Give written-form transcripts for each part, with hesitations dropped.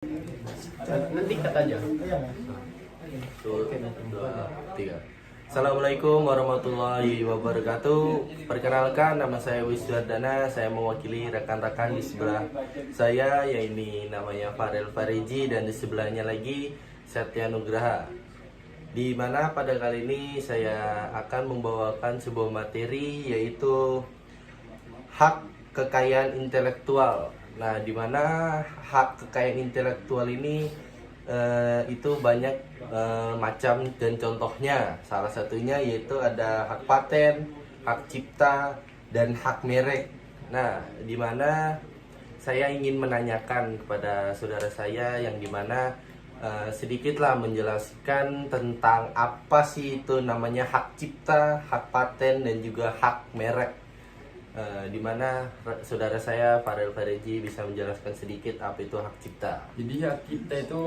Nanti kata aja. Satu, dua, tiga. Assalamualaikum warahmatullahi wabarakatuh. Perkenalkan, nama saya Wiswardana. Saya mewakili rekan-rekan di sebelah saya, yaitu namanya Farel Fariji, dan di sebelahnya lagi Satya Nugraha. Di mana pada kali ini saya akan membawakan sebuah materi, yaitu hak kekayaan intelektual. Nah, di mana hak kekayaan intelektual ini itu banyak macam dan contohnya. Salah satunya yaitu ada hak paten, hak cipta, dan hak merek. Nah, di mana saya ingin menanyakan kepada saudara saya yang dimana sedikitlah menjelaskan tentang apa sih itu namanya hak cipta, hak paten, dan juga hak merek. Di mana saudara saya Farel Fariji bisa menjelaskan sedikit apa itu hak cipta. Jadi hak cipta itu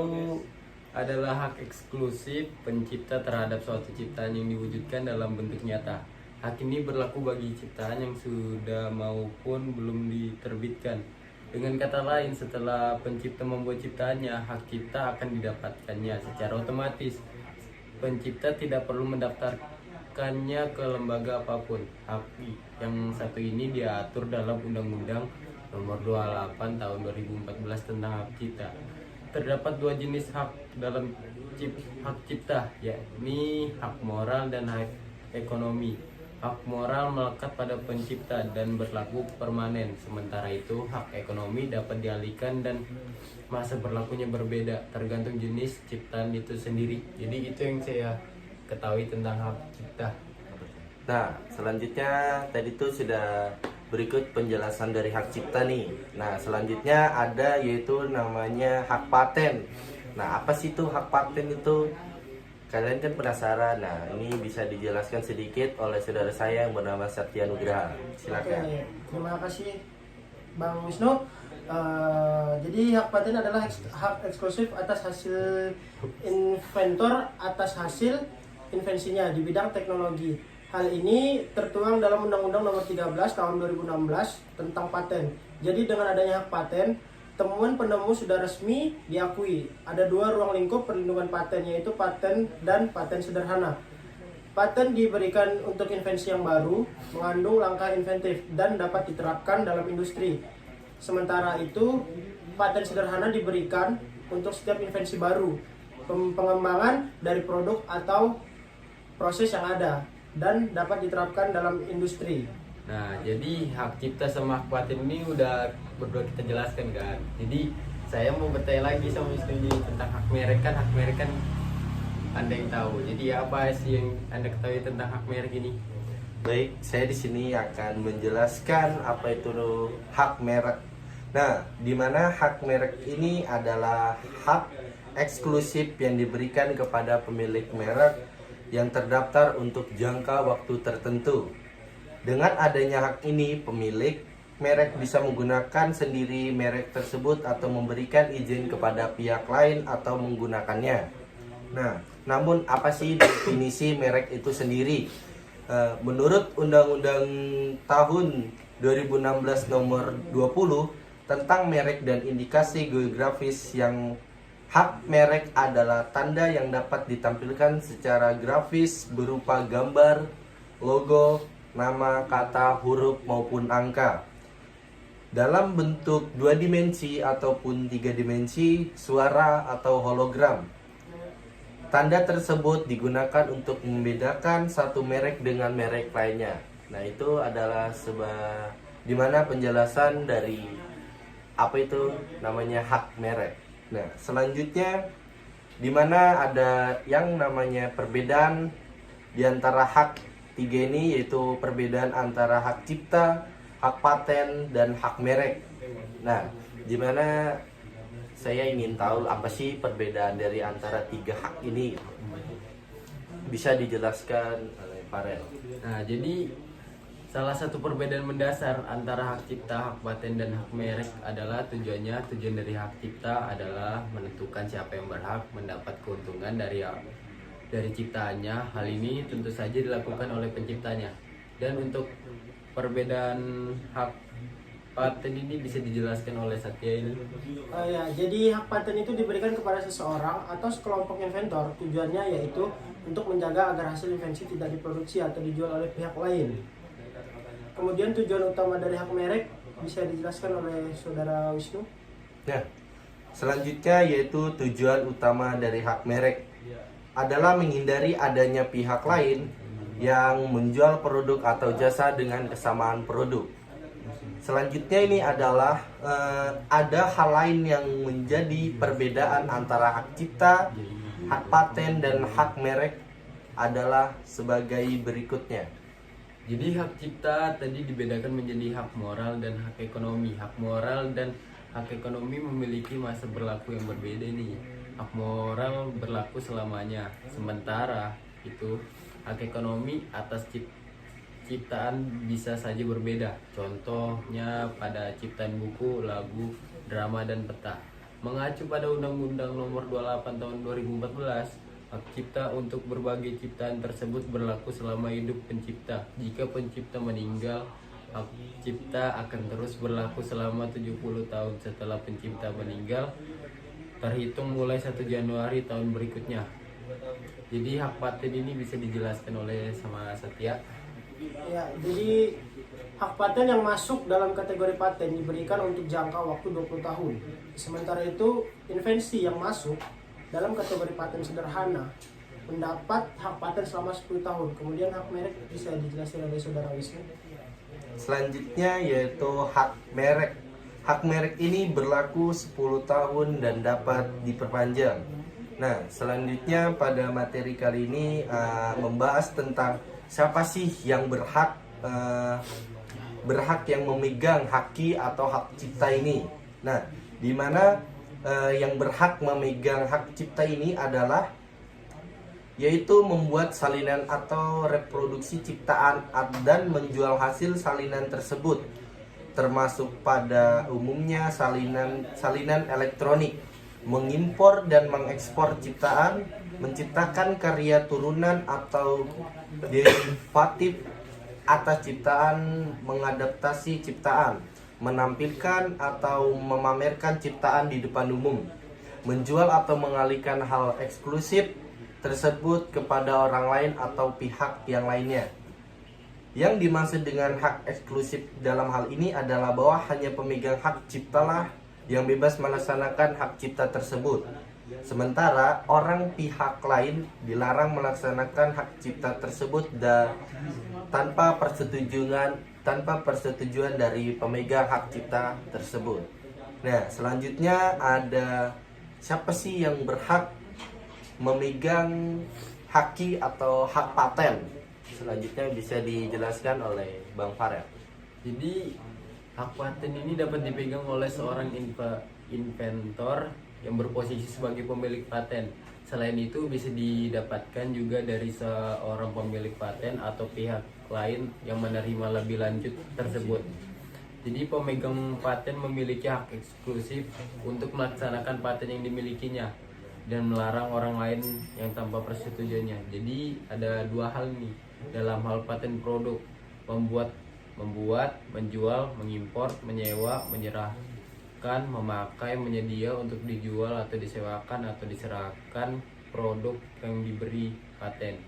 adalah hak eksklusif pencipta terhadap suatu ciptaan yang diwujudkan dalam bentuk nyata. Hak ini berlaku bagi ciptaan yang sudah maupun belum diterbitkan. Dengan kata lain, setelah pencipta membuat ciptaannya, hak cipta akan didapatkannya secara otomatis. Pencipta tidak perlu mendaftarkannya ke lembaga apapun. Hak yang satu ini diatur dalam Undang-Undang Nomor 28 Tahun 2014 tentang hak cipta. Terdapat dua jenis hak dalam hak cipta, yakni hak moral dan hak ekonomi. Hak moral melekat pada pencipta dan berlaku permanen, sementara itu hak ekonomi dapat dialihkan dan masa berlakunya berbeda tergantung jenis ciptaan itu sendiri. Jadi itu yang saya ketahui tentang hak cipta. Nah, selanjutnya tadi itu sudah berikut penjelasan dari hak cipta nih. Nah, selanjutnya ada yaitu namanya hak paten. Nah, apa sih itu hak paten itu? Kalian kan penasaran. Nah, ini bisa dijelaskan sedikit oleh saudara saya yang bernama Satya Nugraha. Silakan. Oke, terima kasih Bang Wisnu. Jadi hak paten adalah hak eksklusif atas hasil inventor atas hasil invensinya di bidang teknologi. Hal ini tertuang dalam Undang-Undang Nomor 13 Tahun 2016 tentang paten. Jadi dengan adanya hak paten, temuan penemu sudah resmi diakui. Ada dua ruang lingkup perlindungan paten, yaitu paten dan paten sederhana. Paten diberikan untuk invensi yang baru, mengandung langkah inventif, dan dapat diterapkan dalam industri. Sementara itu, paten sederhana diberikan untuk setiap invensi baru, pengembangan dari produk atau proses yang ada, dan dapat diterapkan dalam industri. Nah, jadi hak cipta sama hak paten ini udah berdua kita jelaskan kan. Jadi saya mau bertanya lagi sama Wisnu tentang hak merek kan. Hak merek kan Anda yang tahu. Jadi apa sih yang Anda ketahui tentang hak merek ini? Baik, saya di sini akan menjelaskan apa itu hak merek. Nah, di mana hak merek ini adalah hak eksklusif yang diberikan kepada pemilik merek yang terdaftar untuk jangka waktu tertentu. Dengan adanya hak ini, pemilik merek bisa menggunakan sendiri merek tersebut atau memberikan izin kepada pihak lain atau menggunakannya. Nah, namun apa sih definisi merek itu sendiri? Menurut Undang-Undang tahun 2016 nomor 20 tentang merek dan indikasi geografis, yang hak merek adalah tanda yang dapat ditampilkan secara grafis berupa gambar, logo, nama, kata, huruf, maupun angka dalam bentuk 2 dimensi ataupun 3 dimensi, suara atau hologram. Tanda tersebut digunakan untuk membedakan satu merek dengan merek lainnya. Nah, itu adalah dimana penjelasan dari apa itu namanya hak merek. Nah, selanjutnya dimana ada yang namanya perbedaan di antara hak tiga ini, yaitu perbedaan antara hak cipta, hak paten, dan hak merek. Nah, dimana saya ingin tahu apa sih perbedaan dari antara tiga hak ini? Bisa dijelaskan oleh Farel. Nah, jadi salah satu perbedaan mendasar antara hak cipta, hak paten, dan hak merek adalah tujuan dari hak cipta adalah menentukan siapa yang berhak mendapat keuntungan dari ciptaannya. Hal ini tentu saja dilakukan oleh penciptanya. Dan untuk perbedaan hak paten ini bisa dijelaskan oleh Satya ini? Ya, jadi hak paten itu diberikan kepada seseorang atau sekelompok inventor. Tujuannya yaitu untuk menjaga agar hasil invensi tidak diproduksi atau dijual oleh pihak lain. Kemudian tujuan utama dari hak merek bisa dijelaskan oleh Saudara Wisnu. Nah, selanjutnya yaitu tujuan utama dari hak merek adalah menghindari adanya pihak lain yang menjual produk atau jasa dengan kesamaan produk. Selanjutnya ini adalah ada hal lain yang menjadi perbedaan antara hak cipta, hak paten, dan hak merek adalah sebagai berikutnya. Jadi hak cipta tadi dibedakan menjadi hak moral dan hak ekonomi. Hak moral dan hak ekonomi memiliki masa berlaku yang berbeda nih. Hak moral berlaku selamanya, sementara itu hak ekonomi atas ciptaan bisa saja berbeda. Contohnya pada ciptaan buku, lagu, drama, dan peta. Mengacu pada Undang-Undang Nomor 28 Tahun 2014, hak cipta untuk berbagai ciptaan tersebut berlaku selama hidup pencipta. Jika pencipta meninggal, hak cipta akan terus berlaku selama 70 tahun setelah pencipta meninggal, terhitung mulai 1 Januari tahun berikutnya. Jadi hak paten ini bisa dijelaskan oleh sama Satya. Ya, jadi hak paten yang masuk dalam kategori paten diberikan untuk jangka waktu 20 tahun. Sementara itu, invensi yang masuk dalam kategori paten sederhana mendapat hak paten selama 10 tahun. Kemudian hak merek bisa dijelaskan oleh Saudara Wisnu. Selanjutnya yaitu hak merek. Hak merek ini berlaku 10 tahun dan dapat diperpanjang. Nah, selanjutnya pada materi kali ini membahas tentang siapa sih yang berhak yang memegang haki atau hak cipta ini. Nah, di mana yang berhak memegang hak cipta ini adalah yaitu membuat salinan atau reproduksi ciptaan dan menjual hasil salinan tersebut, termasuk pada umumnya salinan elektronik, mengimpor dan mengekspor ciptaan, menciptakan karya turunan atau derivatif atas ciptaan, mengadaptasi ciptaan, menampilkan atau memamerkan ciptaan di depan umum, menjual atau mengalihkan hal eksklusif tersebut kepada orang lain atau pihak yang lainnya. Yang dimaksud dengan hak eksklusif dalam hal ini adalah bahwa hanya pemegang hak ciptalah yang bebas melaksanakan hak cipta tersebut. Sementara orang pihak lain dilarang melaksanakan hak cipta tersebut tanpa persetujuan dari pemegang hak cipta tersebut. Nah, selanjutnya ada siapa sih yang berhak memegang haki atau hak paten? Selanjutnya bisa dijelaskan oleh Bang Farel. Jadi hak paten ini dapat dipegang oleh seorang inventor yang berposisi sebagai pemilik paten. Selain itu bisa didapatkan juga dari seorang pemilik paten atau pihak lain yang menerima lebih lanjut tersebut. Jadi pemegang paten memiliki hak eksklusif untuk melaksanakan paten yang dimilikinya dan melarang orang lain yang tanpa persetujuannya. Jadi ada dua hal nih dalam hal paten produk: membuat, menjual, mengimpor, menyewa, menyerahkan, memakai, menyedia untuk dijual atau disewakan atau diserahkan produk yang diberi paten.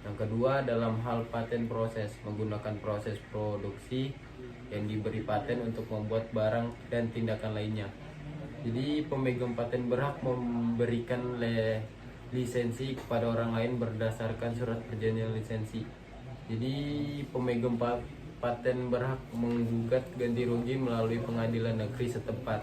Yang kedua, dalam hal paten proses, menggunakan proses produksi yang diberi paten untuk membuat barang dan tindakan lainnya. Jadi pemegang paten berhak memberikan lisensi kepada orang lain berdasarkan surat perjanjian lisensi. Jadi pemegang paten berhak menggugat ganti rugi melalui pengadilan negeri setempat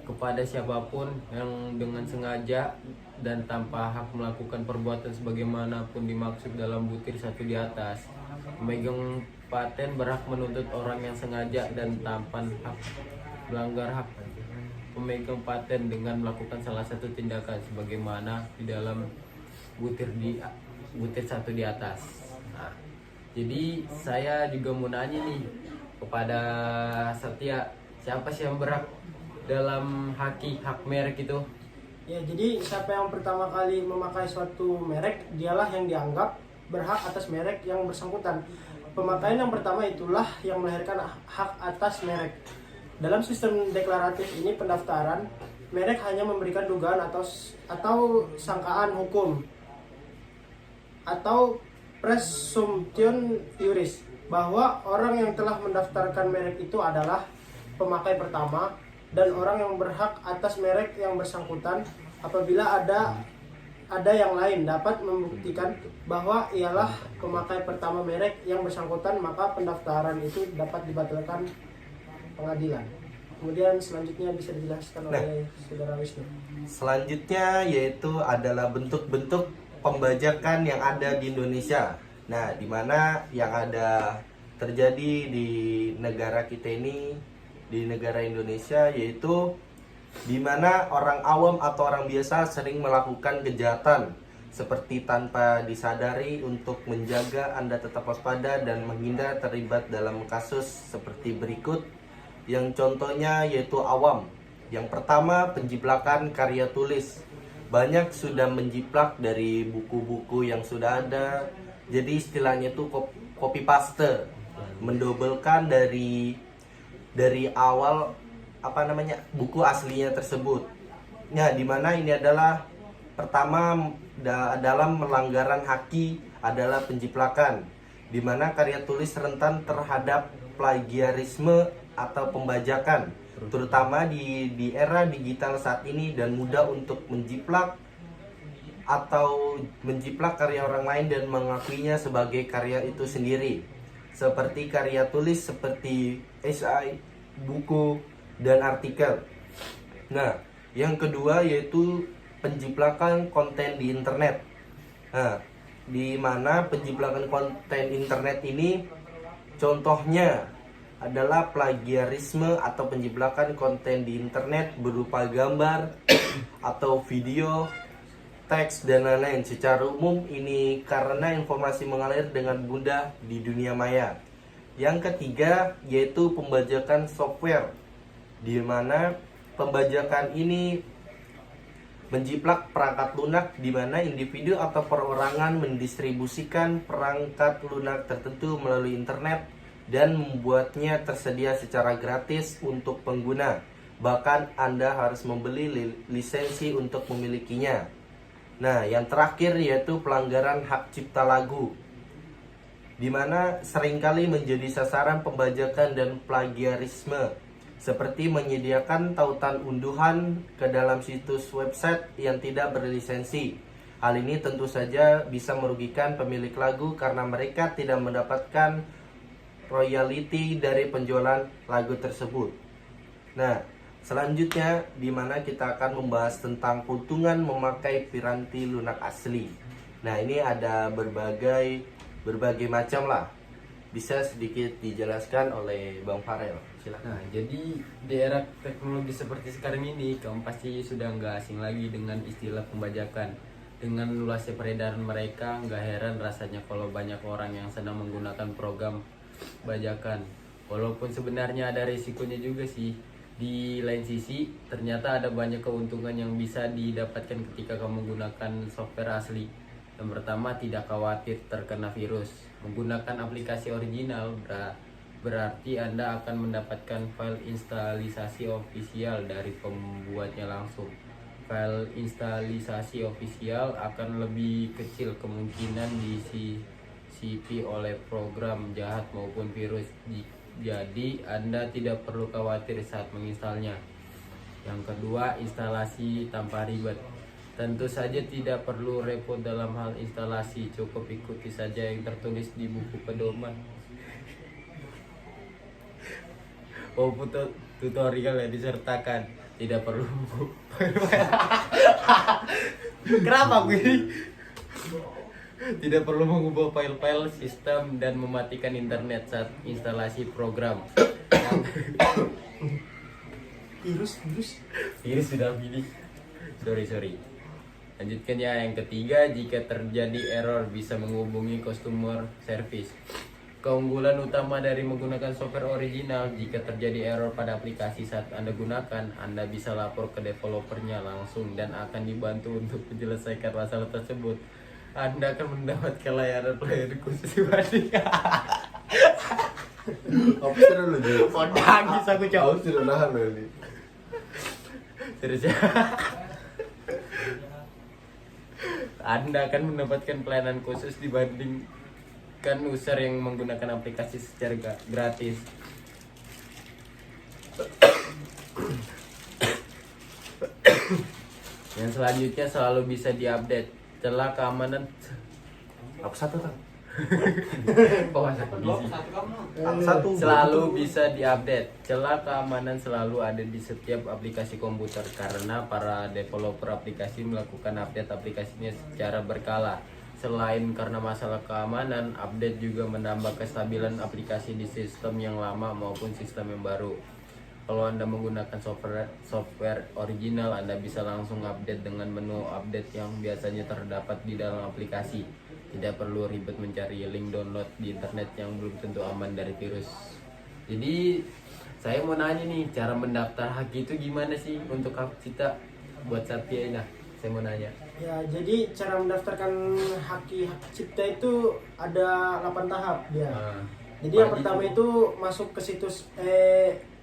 kepada siapapun yang dengan sengaja dan tanpa hak melakukan perbuatan sebagaimanapun dimaksud dalam butir 1 di atas. Pemegang paten berhak menuntut orang yang sengaja dan tanpa hak melanggar hak pemegang paten dengan melakukan salah satu tindakan sebagaimana di dalam butir 1 di atas. Nah, jadi saya juga mau nanya nih kepada Satya, siapa sih yang berhak dalam hak merek itu? Ya, jadi siapa yang pertama kali memakai suatu merek, dialah yang dianggap berhak atas merek yang bersangkutan. Pemakaian yang pertama itulah yang melahirkan hak atas merek. Dalam sistem deklaratif ini pendaftaran merek hanya memberikan dugaan atau sangkaan hukum atau presumption juris bahwa orang yang telah mendaftarkan merek itu adalah pemakai pertama dan orang yang berhak atas merek yang bersangkutan. Apabila ada yang lain dapat membuktikan bahwa ialah pemakai pertama merek yang bersangkutan, maka pendaftaran itu dapat dibatalkan pengadilan. Kemudian selanjutnya bisa dijelaskan oleh Saudara Wisnu. Selanjutnya yaitu adalah bentuk-bentuk pembajakan yang ada di Indonesia. Nah, di mana yang ada terjadi di negara kita ini, di negara Indonesia, yaitu di mana orang awam atau orang biasa sering melakukan kejahatan seperti tanpa disadari untuk menjaga Anda tetap waspada dan menghindar terlibat dalam kasus seperti berikut. Yang contohnya yaitu awam. Yang pertama, penjiplakan karya tulis. Banyak sudah menjiplak dari buku-buku yang sudah ada. Jadi istilahnya itu copy paste, mendobelkan dari awal buku aslinya tersebut. Nah, dimana ini adalah pertama dalam melanggaran haki adalah penjiplakan, dimana karya tulis rentan terhadap plagiarisme atau pembajakan, terutama di era digital saat ini, dan mudah untuk menjiplak karya orang lain dan mengakuinya sebagai karya itu sendiri, seperti karya tulis seperti esai, buku, dan artikel. Nah, yang kedua yaitu penjiplakan konten di internet. Nah, di mana penjiplakan konten internet ini contohnya adalah plagiarisme atau penjiplakan konten di internet berupa gambar atau video, teks, dan lain-lain. Secara umum ini karena informasi mengalir dengan mudah di dunia maya. Yang ketiga yaitu pembajakan software, di mana pembajakan ini menjiplak perangkat lunak, di mana individu atau perorangan mendistribusikan perangkat lunak tertentu melalui internet dan membuatnya tersedia secara gratis untuk pengguna. Bahkan Anda harus membeli lisensi untuk memilikinya. Nah, yang terakhir yaitu pelanggaran hak cipta lagu, di mana seringkali menjadi sasaran pembajakan dan plagiarisme, seperti menyediakan tautan unduhan ke dalam situs website yang tidak berlisensi. Hal ini tentu saja bisa merugikan pemilik lagu karena mereka tidak mendapatkan royalti dari penjualan lagu tersebut. Nah, selanjutnya di mana kita akan membahas tentang keuntungan memakai piranti lunak asli. Nah, ini ada berbagai macam lah. Bisa sedikit dijelaskan oleh Bang Farel. Silakan. Nah, jadi di era teknologi seperti sekarang ini, kamu pasti sudah nggak asing lagi dengan istilah pembajakan. Dengan luasnya peredaran mereka, nggak heran rasanya kalau banyak orang yang sedang menggunakan program bajakan. Walaupun sebenarnya ada risikonya juga sih. Di lain sisi, ternyata ada banyak keuntungan yang bisa didapatkan ketika kamu menggunakan software asli. Yang pertama, tidak khawatir terkena virus. Menggunakan aplikasi original berarti Anda akan mendapatkan file instalisasi ofisial dari pembuatnya langsung. File instalisasi ofisial akan lebih kecil kemungkinan disisipi oleh program jahat maupun virus. Jadi Anda tidak perlu khawatir saat menginstalnya. Yang kedua, instalasi tanpa ribet. Tentu saja tidak perlu repot dalam hal instalasi, cukup ikuti saja yang tertulis di buku pedoman maupun tutorial yang disertakan. Tidak perlu kenapa gue tidak perlu mengubah file-file sistem dan mematikan internet saat instalasi program. Virus Sudah pilih. Sorry. Lanjutkan ya, yang ketiga, jika terjadi error bisa menghubungi customer service. Keunggulan utama dari menggunakan software original, jika terjadi error pada aplikasi saat Anda gunakan, Anda bisa lapor ke developernya langsung dan akan dibantu untuk menyelesaikan masalah tersebut. Anda akan mendapatkan layanan khusus dibanding Apa sudah lu Ji? Oh, nangis aku Aku cowok. sudah nahan lu ini. Serius ya. Anda akan mendapatkan pelayanan khusus dibandingkan user yang menggunakan aplikasi secara gratis. Yang selanjutnya selalu bisa diupdate celah keamanan. Apa satu kan? Satu. Selalu bisa diupdate. Celah keamanan selalu ada di setiap aplikasi komputer karena para developer aplikasi melakukan update aplikasinya secara berkala. Selain karena masalah keamanan, update juga menambah kestabilan aplikasi di sistem yang lama maupun sistem yang baru. Kalau Anda menggunakan software original, Anda bisa langsung update dengan menu update yang biasanya terdapat di dalam aplikasi. Tidak perlu ribet mencari link download di internet yang belum tentu aman dari virus. Jadi saya mau nanya nih, cara mendaftar hak itu gimana sih untuk hak cipta buat Satya ini? Saya mau nanya. Ya, jadi cara mendaftarkan hak cipta itu ada 8 tahap dia. Nah, Jadi yang pertama itu masuk ke situs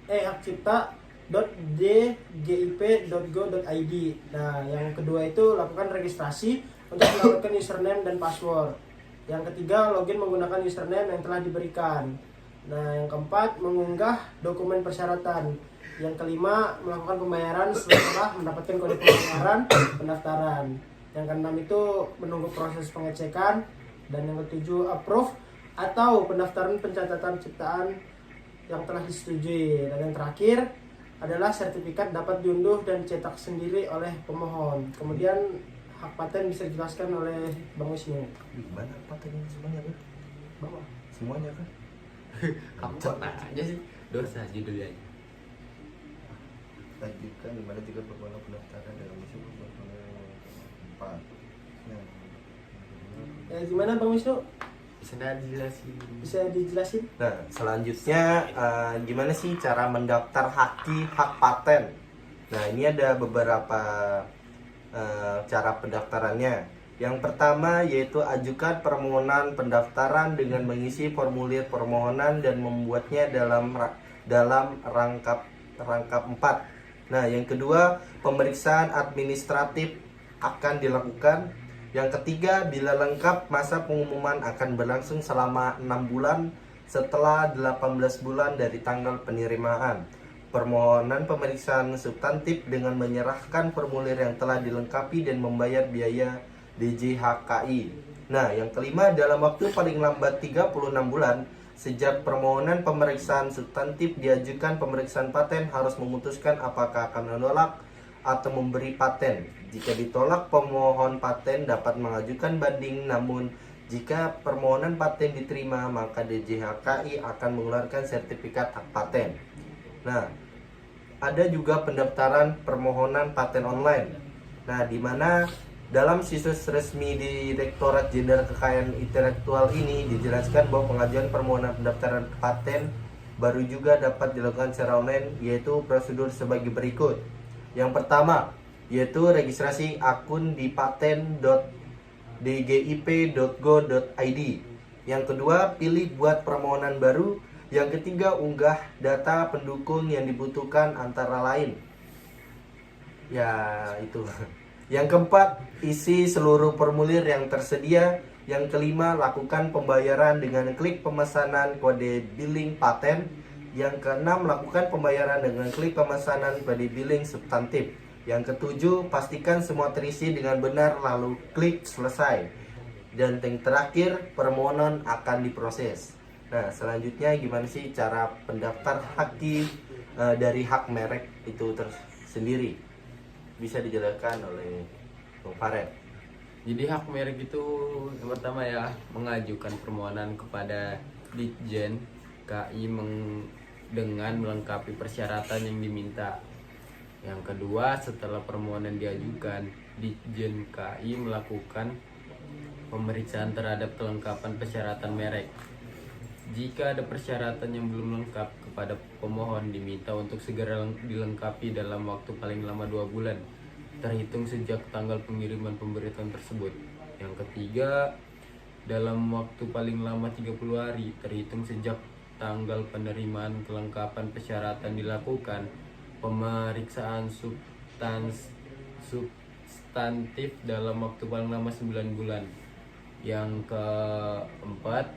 hakcipta.dgip.go.id. Nah, yang kedua itu lakukan registrasi untuk mendapatkan username dan password. Yang ketiga, login menggunakan username yang telah diberikan. Nah, yang keempat, mengunggah dokumen persyaratan. Yang kelima, melakukan pembayaran setelah mendapatkan kode pendaftaran. Yang keenam itu menunggu proses pengecekan. Dan yang ketujuh, approve atau pendaftaran pencatatan ciptaan yang telah disetujui. Dan yang terakhir adalah sertifikat dapat diunduh dan cetak sendiri oleh pemohon. Kemudian hak paten bisa dijelaskan oleh Bang Wisnu. Gimana patennya semuanya kan? Bawah. Semuanya kan? Apa aja sih? Dosa judulnya. Lanjutkan dimana jika permohonan pendaftaran dalam misi permohonan 4. Nah, Gimana Bang Wisnu? Bisa dijelasin. Bisa dijelasin? Nah, selanjutnya gimana sih cara mendaftar hak paten? Nah, ini ada beberapa cara pendaftarannya. Yang pertama yaitu ajukan permohonan pendaftaran dengan mengisi formulir permohonan dan membuatnya dalam rangkap 4. Nah, yang kedua, pemeriksaan administratif akan dilakukan. Yang ketiga, bila lengkap, masa pengumuman akan berlangsung selama 6 bulan setelah 18 bulan dari tanggal penerimaan. Permohonan pemeriksaan substantif dengan menyerahkan formulir yang telah dilengkapi dan membayar biaya DJHKI. Nah, yang kelima, dalam waktu paling lambat 36 bulan sejak permohonan pemeriksaan substantif diajukan, pemeriksaan paten harus memutuskan apakah akan menolak atau memberi paten. Jika ditolak, pemohon paten dapat mengajukan banding. Namun jika permohonan paten diterima, maka DJHKI akan mengeluarkan sertifikat hak paten. Nah, ada juga pendaftaran permohonan paten online. Nah, di mana dalam situs resmi Direktorat Jenderal Kekayaan Intelektual ini dijelaskan bahwa pengajuan permohonan pendaftaran paten baru juga dapat dilakukan secara online, yaitu prosedur sebagai berikut. Yang pertama, yaitu registrasi akun di paten.dgip.go.id. Yang kedua, pilih buat permohonan baru. Yang ketiga, unggah data pendukung yang dibutuhkan antara lain. Ya, itu. Yang keempat, isi seluruh formulir yang tersedia. Yang kelima, lakukan pembayaran dengan klik pemesanan kode billing paten. Yang keenam, lakukan pembayaran dengan klik pemesanan kode billing substantif. Yang ketujuh, pastikan semua terisi dengan benar lalu klik selesai. Dan yang terakhir, permohonan akan diproses. Nah, selanjutnya gimana sih cara pendaftar hak dari hak merek itu tersendiri? Bisa dijelaskan oleh Bung Faret. Jadi hak merek itu yang pertama ya, mengajukan permohonan kepada Ditjen KI dengan melengkapi persyaratan yang diminta. Yang kedua, setelah permohonan diajukan, Ditjen KI melakukan pemeriksaan terhadap kelengkapan persyaratan merek. Jika ada persyaratan yang belum lengkap, kepada pemohon diminta untuk segera dilengkapi dalam waktu paling lama 2 bulan terhitung sejak tanggal pengiriman pemberitahuan tersebut. Yang ketiga, dalam waktu paling lama 30 hari terhitung sejak tanggal penerimaan kelengkapan persyaratan dilakukan. Pemeriksaan substantif dalam waktu paling lama 9 bulan. Yang keempat,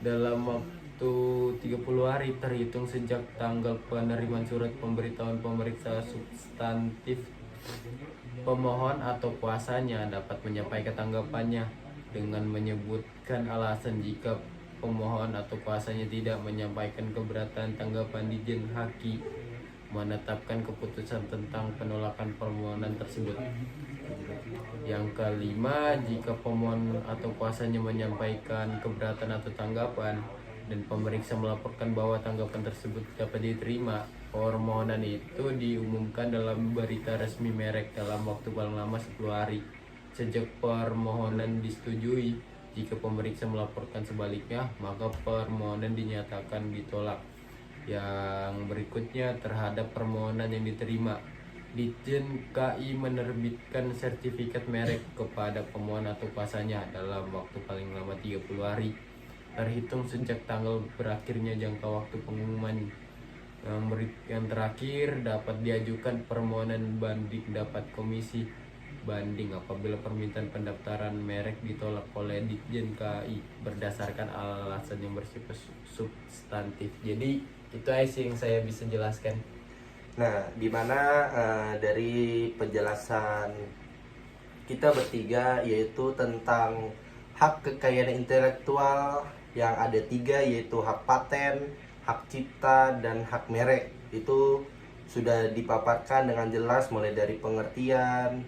dalam waktu 30 hari terhitung sejak tanggal penerimaan surat pemberitahuan pemeriksa substantif. Pemohon atau kuasanya dapat menyampaikan tanggapannya dengan menyebutkan alasan. Jika pemohon atau kuasanya tidak menyampaikan keberatan, tanggapan Ditjen Haki menetapkan keputusan tentang penolakan permohonan tersebut. Yang kelima, jika pemohon atau kuasanya menyampaikan keberatan atau tanggapan dan pemeriksa melaporkan bahwa tanggapan tersebut dapat diterima, permohonan itu diumumkan dalam berita resmi merek dalam waktu paling lama 10 hari sejak permohonan disetujui. Jika pemeriksa melaporkan sebaliknya, maka permohonan dinyatakan ditolak. Yang berikutnya, terhadap permohonan yang diterima, Ditjen KI menerbitkan sertifikat merek kepada pemohon atau kuasanya dalam waktu paling lama 30 hari terhitung sejak tanggal berakhirnya jangka waktu pengumuman. Yang terakhir, dapat diajukan permohonan banding, dapat komisi banding apabila permintaan pendaftaran merek ditolak oleh Ditjen KI berdasarkan alasan yang bersifat substantif. Jadi itu aja sih yang saya bisa jelaskan. Nah, dimana dari penjelasan kita bertiga yaitu tentang hak kekayaan intelektual yang ada 3, yaitu hak paten, hak cipta, dan hak merek. Itu sudah dipaparkan dengan jelas mulai dari pengertian,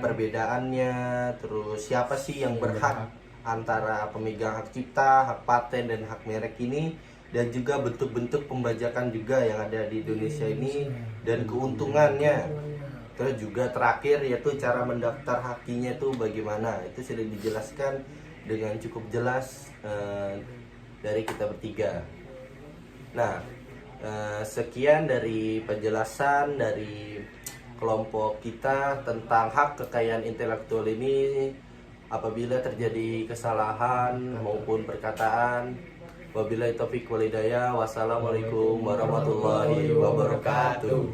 perbedaannya, terus siapa sih yang berhak antara pemegang hak cipta, hak paten, dan hak merek ini, dan juga bentuk-bentuk pembajakan juga yang ada di Indonesia ini dan keuntungannya. Terus juga terakhir yaitu cara mendaftar hakinya itu bagaimana, itu sudah dijelaskan dengan cukup jelas dari kita bertiga. Nah, sekian dari penjelasan dari kelompok kita tentang hak kekayaan intelektual ini. Apabila terjadi kesalahan maupun perkataan, wabillahi taufiq wal hidayah. Wassalamualaikum warahmatullahi wabarakatuh.